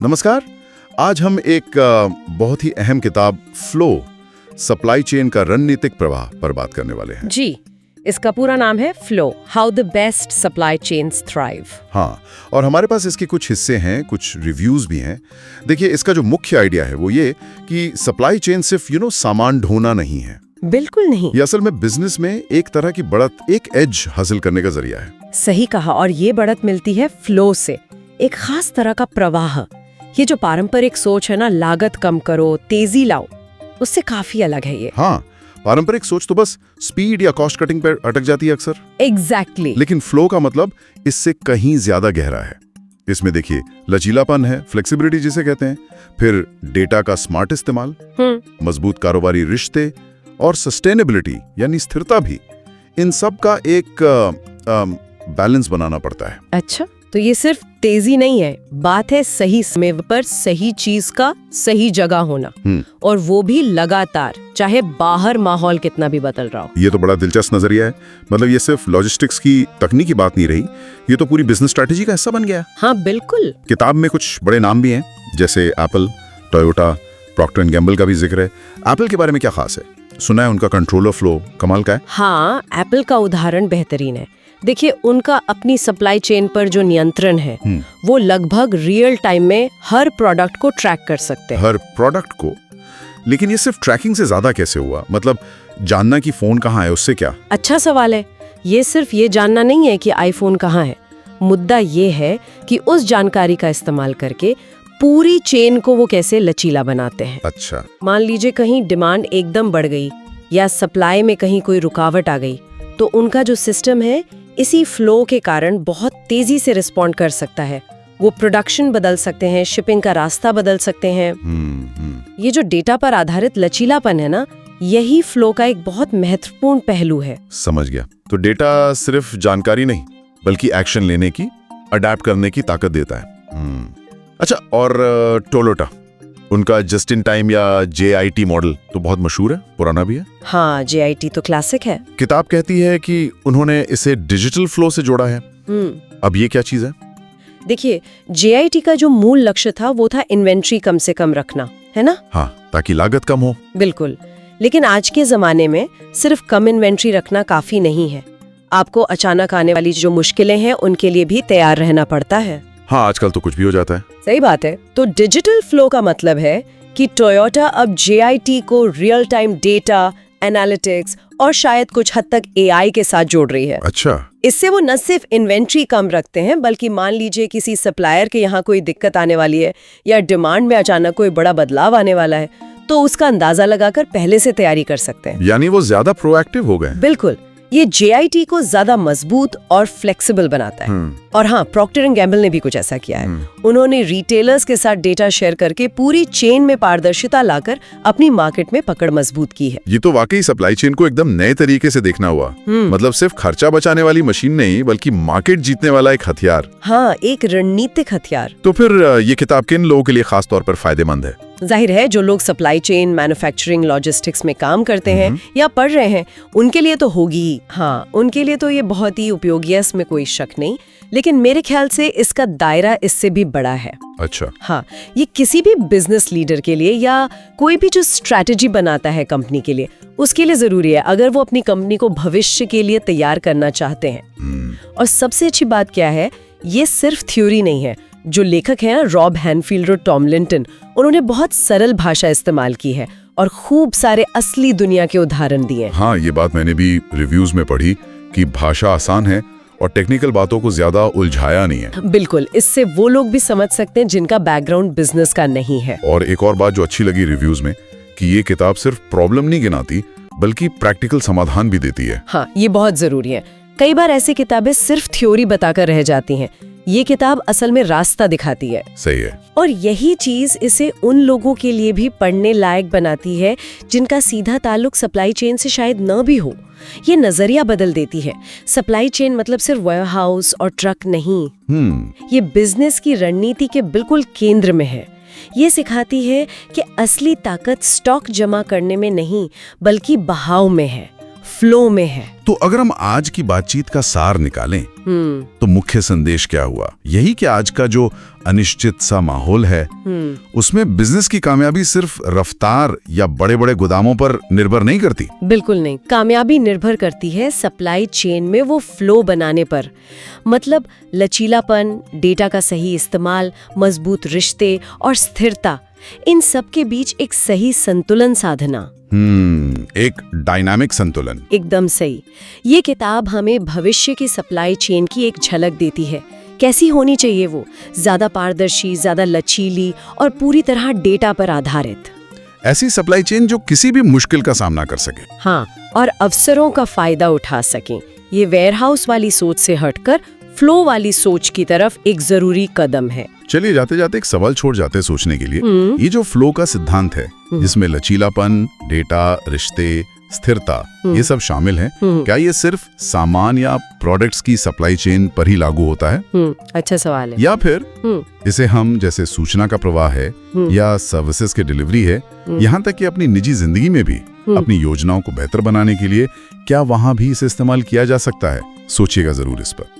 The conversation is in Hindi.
नमस्कार। आज हम एक बहुत ही अहम किताब फ्लो सप्लाई चेन का रणनीतिक प्रवाह पर बात करने वाले हैं। जी, इसका पूरा नाम है flow, how the best supply chains thrive. हाँ, और हमारे पास इसके कुछ हिस्से हैं, कुछ रिव्यूज भी हैं। देखिए, इसका जो मुख्य आइडिया है वो ये कि सप्लाई चेन सिर्फ सामान ढोना नहीं है। बिल्कुल नहीं। ये असल में बिजनेस में एक तरह की बढ़त, एक एज हासिल करने का जरिया है। सही कहा। और ये बढ़त मिलती है फ्लो से, एक खास तरह का प्रवाह। ये जो पारंपरिक सोच है ना, लागत कम करो, तेजी लाओ, उससे काफी अलग है ये। हाँ, पारंपरिक सोच तो बस स्पीड या कॉस्ट कटिंग पर अटक जाती है अक्सर। एग्जैक्टली। लेकिन फ्लो का मतलब इससे कहीं ज्यादा गहरा है। इसमें देखिए, लचीलापन है, फ्लेक्सिबिलिटी जिसे कहते हैं, फिर डेटा का स्मार्ट इस्तेमाल, मजबूत कारोबारी रिश्ते और सस्टेनेबिलिटी यानी स्थिरता भी, इन सब का एक बैलेंस बनाना पड़ता है। अच्छा, तो ये सिर्फ तेजी नहीं है, बात है सही समय पर सही चीज का सही जगह होना, और वो भी लगातार, चाहे बाहर माहौल कितना भी बदल रहा हो। ये तो बड़ा दिलचस्प नजरिया है। मतलब ये सिर्फ लॉजिस्टिक्स की तकनीकी बात नहीं रही, ये तो पूरी बिजनेस स्ट्रेटेजी का हिस्सा बन गया। हाँ बिल्कुल। किताब में कुछ बड़े नाम भी हैं, जैसे Apple, Toyota, Procter and Gamble का भी जिक्र है। एप्पल के बारे में क्या खास है? सुना है उनका कंट्रोलर फ्लो कमाल का है। हाँ, एप्पल का उदाहरण बेहतरीन है। देखिए, उनका अपनी सप्लाई चेन पर जो नियंत्रण है, वो लगभग रियल टाइम में हर प्रोडक्ट को ट्रैक कर सकते हैं। हर प्रोडक्ट को? लेकिन ये सिर्फ ट्रैकिंग से ज्यादा कैसे हुआ? मतलब जानना कि फोन कहाँ है, उससे क्या? अच्छा सवाल है। ये सिर्फ ये जानना नहीं है कि आईफोन कहाँ है। मुद्दा ये है कि उस जानकारी का इस्तेमाल करके पूरी चेन को वो कैसे लचीला बनाते हैं। अच्छा। मान लीजिए कहीं डिमांड एकदम बढ़ गई या सप्लाई में कहीं कोई रुकावट आ गई, तो उनका जो सिस्टम है इसी फ्लो के कारण बहुत तेजी से रिस्पॉन्ड कर सकता है। वो प्रोडक्शन बदल सकते हैं, शिपिंग का रास्ता बदल सकते हैं। ये जो डेटा पर आधारित लचीलापन है ना, यही फ्लो का एक बहुत महत्वपूर्ण पहलू है। समझ गया। तो डेटा सिर्फ जानकारी नहीं, बल्कि एक्शन लेने की, अडैप्ट करने की ताकत देता है। अच्छा, और टोयोटा, उनका जस्ट इन टाइम या JIT मॉडल तो बहुत मशहूर है, पुराना भी है। हाँ, JIT तो क्लासिक है। किताब कहती है कि उन्होंने इसे डिजिटल फ्लो से जोड़ा है। अब ये क्या चीज है? देखिए, JIT का जो मूल लक्ष्य था वो था इन्वेंट्री कम से कम रखना, है ना? हाँ, ताकि लागत कम हो। बिल्कुल। लेकिन आज के जमाने में सिर्फ कम इन्वेंट्री रखना काफी नहीं है। आपको अचानक आने वाली जो मुश्किलें हैं उनके लिए भी तैयार रहना पड़ता है। हाँ, आजकल तो कुछ भी हो जाता है। सही बात है। तो डिजिटल फ्लो का मतलब है कि टोयोटा अब JIT को रियल टाइम डेटा, एनालिटिक्स और शायद कुछ हद तक AI के साथ जोड़ रही है। अच्छा। इससे वो न सिर्फ इन्वेंट्री कम रखते हैं, बल्कि मान लीजिए किसी सप्लायर के यहाँ कोई दिक्कत आने वाली है या डिमांड में अचानक कोई बड़ा बदलाव आने वाला है, तो उसका अंदाजा लगाकर पहले से तैयारी कर सकते हैं। यानी वो ज्यादा प्रोएक्टिव हो गए। बिल्कुल। ये JIT को ज्यादा मजबूत और फ्लेक्सिबल बनाता है। और हाँ, प्रॉक्टर एंड गैम्बल ने भी कुछ ऐसा किया है। उन्होंने रिटेलर्स के साथ डेटा शेयर करके पूरी चेन में पारदर्शिता लाकर अपनी मार्केट में पकड़ मजबूत की है। ये तो वाकई सप्लाई चेन को एकदम नए तरीके से देखना हुआ। मतलब सिर्फ खर्चा बचाने वाली मशीन नहीं, बल्कि मार्केट जीतने वाला एक हथियार। हाँ, एक रणनीतिक हथियार। तो फिर ये किताब किन लोगों के लिए खास तौर पर फायदेमंद है? जाहिर है, जो लोग सप्लाई चेन, मैन्युफैक्चरिंग, लॉजिस्टिक्स में काम करते हैं या पढ़ रहे हैं, उनके लिए तो होगी। हाँ, उनके लिए तो ये बहुत ही उपयोगी है, इसमें कोई शक नहीं। लेकिन मेरे ख्याल से इसका दायरा इससे भी बड़ा है। अच्छा। हाँ, ये किसी भी बिजनेस लीडर के लिए या कोई भी जो स्ट्रैटेजी बनाता है कंपनी के लिए, उसके लिए जरूरी है, अगर वो अपनी कंपनी को भविष्य के लिए तैयार करना चाहते हैं। और सबसे अच्छी बात क्या है, ये सिर्फ थ्योरी नहीं है। जो लेखक हैं रॉब हैनफील्ड और टॉम लिंटन, उन्होंने बहुत सरल भाषा इस्तेमाल की है और खूब सारे असली दुनिया के उदाहरण दिए। हाँ, ये बात मैंने भी रिव्यूज में पढ़ी कि भाषा आसान है और टेक्निकल बातों को ज्यादा उलझाया नहीं है। बिल्कुल, इससे वो लोग भी समझ सकते हैं जिनका बैकग्राउंड बिजनेस का नहीं है। और एक और बात जो अच्छी लगी रिव्यूज में, कि ये किताब सिर्फ प्रॉब्लम नहीं गिनाती, बल्कि प्रैक्टिकल समाधान भी देती है। हाँ, ये बहुत जरूरी है। कई बार ऐसी किताबें सिर्फ थ्योरी बताकर रह जाती हैं। ये किताब असल में रास्ता दिखाती है। सही है। और यही चीज इसे उन लोगों के लिए भी पढ़ने लायक बनाती है जिनका सीधा ताल्लुक सप्लाई चेन से शायद न भी हो। ये नजरिया बदल देती है। सप्लाई चेन मतलब सिर्फ वेयरहाउस और ट्रक नहीं, ये बिजनेस की रणनीति के बिल्कुल केंद्र में है। ये सिखाती है कि असली ताकत स्टॉक जमा करने में नहीं, बल्कि बहाव में है। फ्लो में है। तो अगर हम आज की बातचीत का सार निकालें तो मुख्य संदेश क्या हुआ? यही कि आज का जो अनिश्चित सा माहौल है उसमें बिजनेस की कामयाबी सिर्फ रफ्तार या बड़े बड़े गोदामों पर निर्भर नहीं करती। बिल्कुल नहीं, कामयाबी निर्भर करती है सप्लाई चेन में वो फ्लो बनाने पर। मतलब लचीलापन, डेटा का सही इस्तेमाल, मजबूत रिश्ते और स्थिरता, इन सब के बीच एक सही संतुलन साधना। एक डायनामिक संतुलन। एकदम सही। ये किताब हमें भविष्य की सप्लाई चेन की एक झलक देती है। कैसी होनी चाहिए वो? ज्यादा पारदर्शी, ज्यादा लचीली और पूरी तरह डेटा पर आधारित। ऐसी सप्लाई चेन जो किसी भी मुश्किल का सामना कर सके। हाँ, और अवसरों का फायदा उठा सकें। ये वेयरहाउस वाली सोच से हटकर फ्लो वाली सोच की तरफ एक जरूरी कदम है। चलिए जाते जाते एक सवाल छोड़ जाते हैं सोचने के लिए। ये जो फ्लो का सिद्धांत है जिसमें लचीलापन, डेटा, रिश्ते, स्थिरता ये सब शामिल हैं, क्या ये सिर्फ सामान या प्रोडक्ट्स की सप्लाई चेन पर ही लागू होता है? अच्छा सवाल है। या फिर इसे हम जैसे सूचना का प्रवाह है या सर्विसेज की डिलीवरी है, यहाँ तक कि अपनी निजी जिंदगी में भी अपनी योजनाओं को बेहतर बनाने के लिए क्या वहाँ भी इसे इस्तेमाल किया जा सकता है? सोचिएगा जरूर इस पर।